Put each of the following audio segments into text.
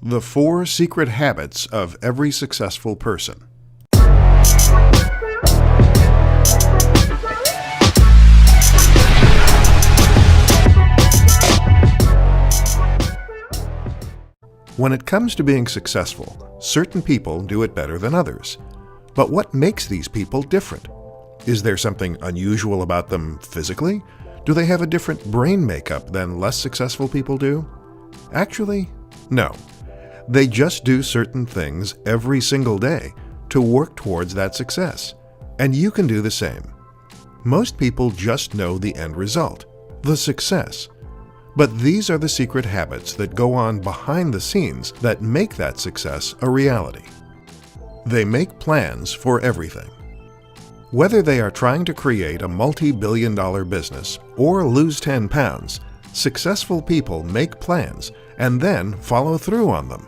The 4 Secret Habits of Every Successful Person. When it comes to being successful, certain people do it better than others. But what makes these people different? Is there something unusual about them physically? Do they have a different brain makeup than less successful people do? Actually, no. They just do certain things every single day to work towards that success. And you can do the same. Most people just know the end result, the success. But these are the secret habits that go on behind the scenes that make that success a reality. They make plans for everything. Whether they are trying to create a multi-billion-dollar business or lose 10 pounds, successful people make plans and then follow through on them.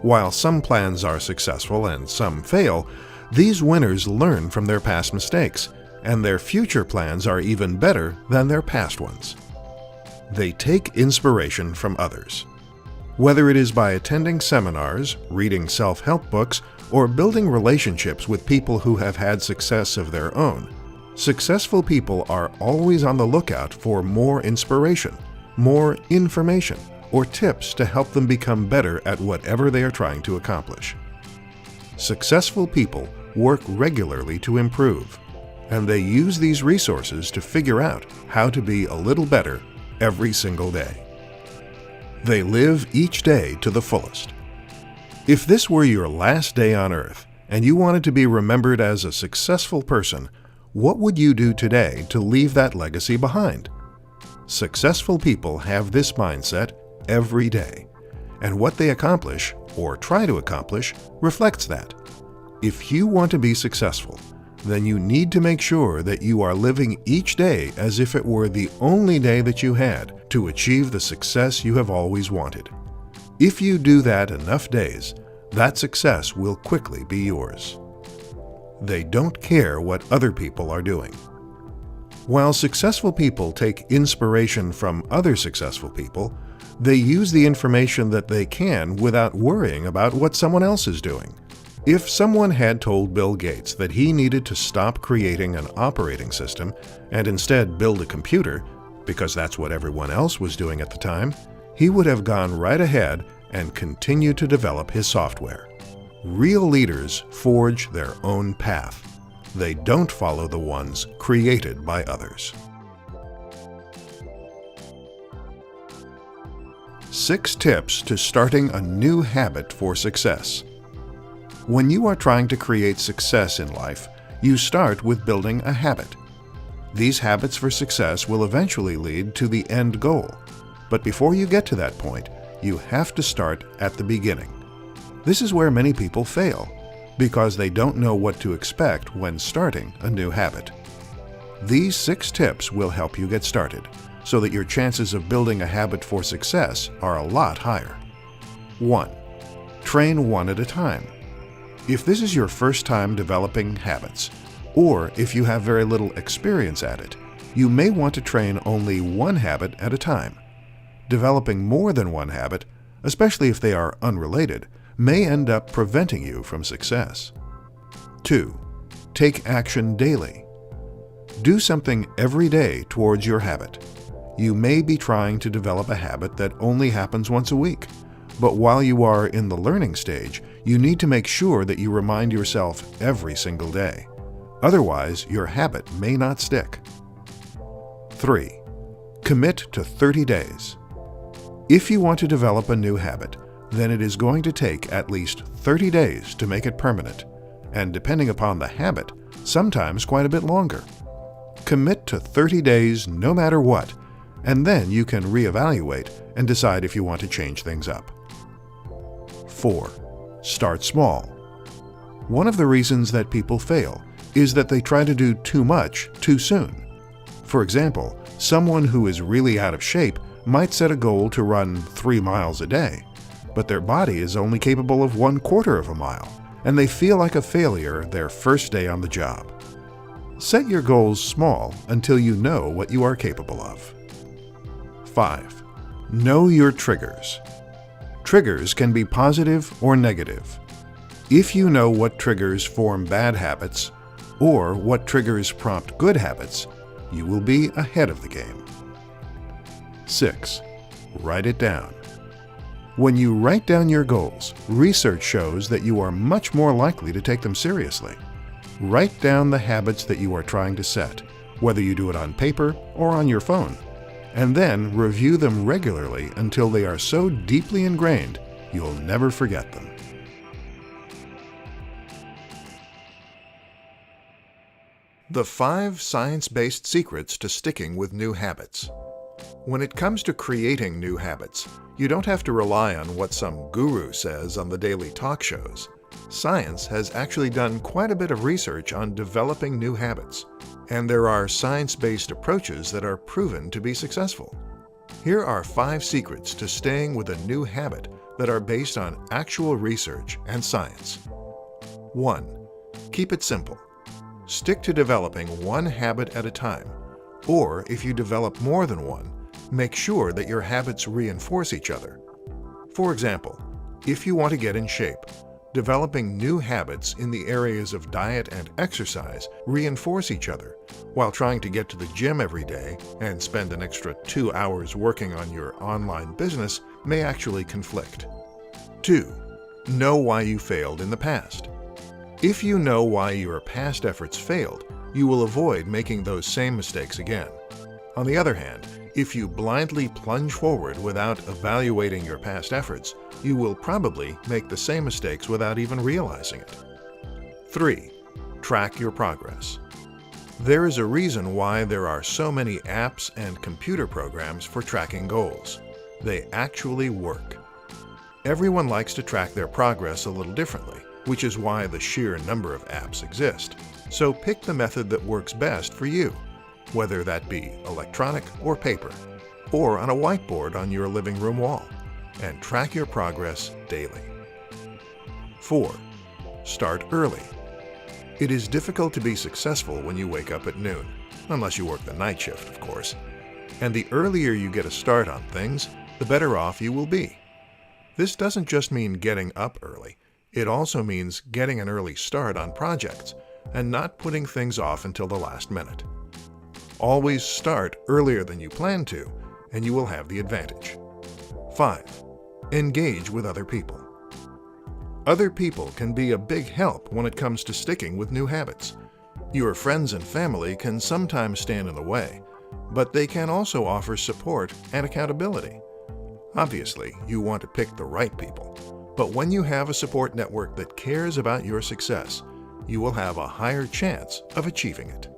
While some plans are successful and some fail, these winners learn from their past mistakes, and their future plans are even better than their past ones. They take inspiration from others. Whether it is by attending seminars, reading self-help books, or building relationships with people who have had success of their own, successful people are always on the lookout for more inspiration, more information, or tips to help them become better at whatever they are trying to accomplish. Successful people work regularly to improve, and they use these resources to figure out how to be a little better every single day. They live each day to the fullest. If this were your last day on Earth and you wanted to be remembered as a successful person, what would you do today to leave that legacy behind? Successful people have this mindset every day, and what they accomplish, or try to accomplish, reflects that. If you want to be successful, then you need to make sure that you are living each day as if it were the only day that you had to achieve the success you have always wanted. If you do that enough days, that success will quickly be yours. They don't care what other people are doing. While successful people take inspiration from other successful people, they use the information that they can without worrying about what someone else is doing. If someone had told Bill Gates that he needed to stop creating an operating system and instead build a computer, because that's what everyone else was doing at the time, he would have gone right ahead and continued to develop his software. Real leaders forge their own path. They don't follow the ones created by others. 6 tips to starting a new habit for success. When you are trying to create success in life, you start with building a habit. These habits for success will eventually lead to the end goal. But before you get to that point, you have to start at the beginning. This is where many people fail, because they don't know what to expect when starting a new habit. These 6 tips will help you get started, so that your chances of building a habit for success are a lot higher. 1. Train one at a time. If this is your first time developing habits, or if you have very little experience at it, you may want to train only one habit at a time. Developing more than one habit, especially if they are unrelated, may end up preventing you from success. 2. Take action daily. Do something every day towards your habit. You may be trying to develop a habit that only happens once a week, but while you are in the learning stage, you need to make sure that you remind yourself every single day. Otherwise, your habit may not stick. 3. Commit to 30 days. If you want to develop a new habit, then it is going to take at least 30 days to make it permanent, and depending upon the habit, sometimes quite a bit longer. Commit to 30 days no matter what, and then you can reevaluate and decide if you want to change things up. 4. Start small. One of the reasons that people fail is that they try to do too much too soon. For example, someone who is really out of shape might set a goal to run 3 miles a day, but their body is only capable of 1/4 of a mile, and they feel like a failure their first day on the job. Set your goals small until you know what you are capable of. 5. Know your triggers. Triggers can be positive or negative. If you know what triggers form bad habits or what triggers prompt good habits, you will be ahead of the game. 6. Write it down. When you write down your goals, research shows that you are much more likely to take them seriously. Write down the habits that you are trying to set, whether you do it on paper or on your phone, and then review them regularly until they are so deeply ingrained you'll never forget them. The 5 science-based secrets to sticking with new habits. When it comes to creating new habits, you don't have to rely on what some guru says on the daily talk shows. Science has actually done quite a bit of research on developing new habits, and there are science-based approaches that are proven to be successful. Here are 5 secrets to staying with a new habit that are based on actual research and science. 1. Keep it simple. Stick to developing one habit at a time, or if you develop more than one, make sure that your habits reinforce each other. For example, if you want to get in shape, developing new habits in the areas of diet and exercise reinforce each other, while trying to get to the gym every day and spend an extra 2 hours working on your online business may actually conflict. 2. Know why you failed in the past. If you know why your past efforts failed, you will avoid making those same mistakes again. On the other hand, if you blindly plunge forward without evaluating your past efforts, you will probably make the same mistakes without even realizing it. 3. Track your progress. There is a reason why there are so many apps and computer programs for tracking goals. They actually work. Everyone likes to track their progress a little differently, which is why the sheer number of apps exist. So pick the method that works best for you, whether that be electronic or paper, or on a whiteboard on your living room wall, and track your progress daily. 4. Start early. It is difficult to be successful when you wake up at noon, unless you work the night shift, of course. And the earlier you get a start on things, the better off you will be. This doesn't just mean getting up early. It also means getting an early start on projects and not putting things off until the last minute. Always start earlier than you plan to, and you will have the advantage. 5. Engage with other people. Other people can be a big help when it comes to sticking with new habits. Your friends and family can sometimes stand in the way, but they can also offer support and accountability. Obviously, you want to pick the right people, but when you have a support network that cares about your success, you will have a higher chance of achieving it.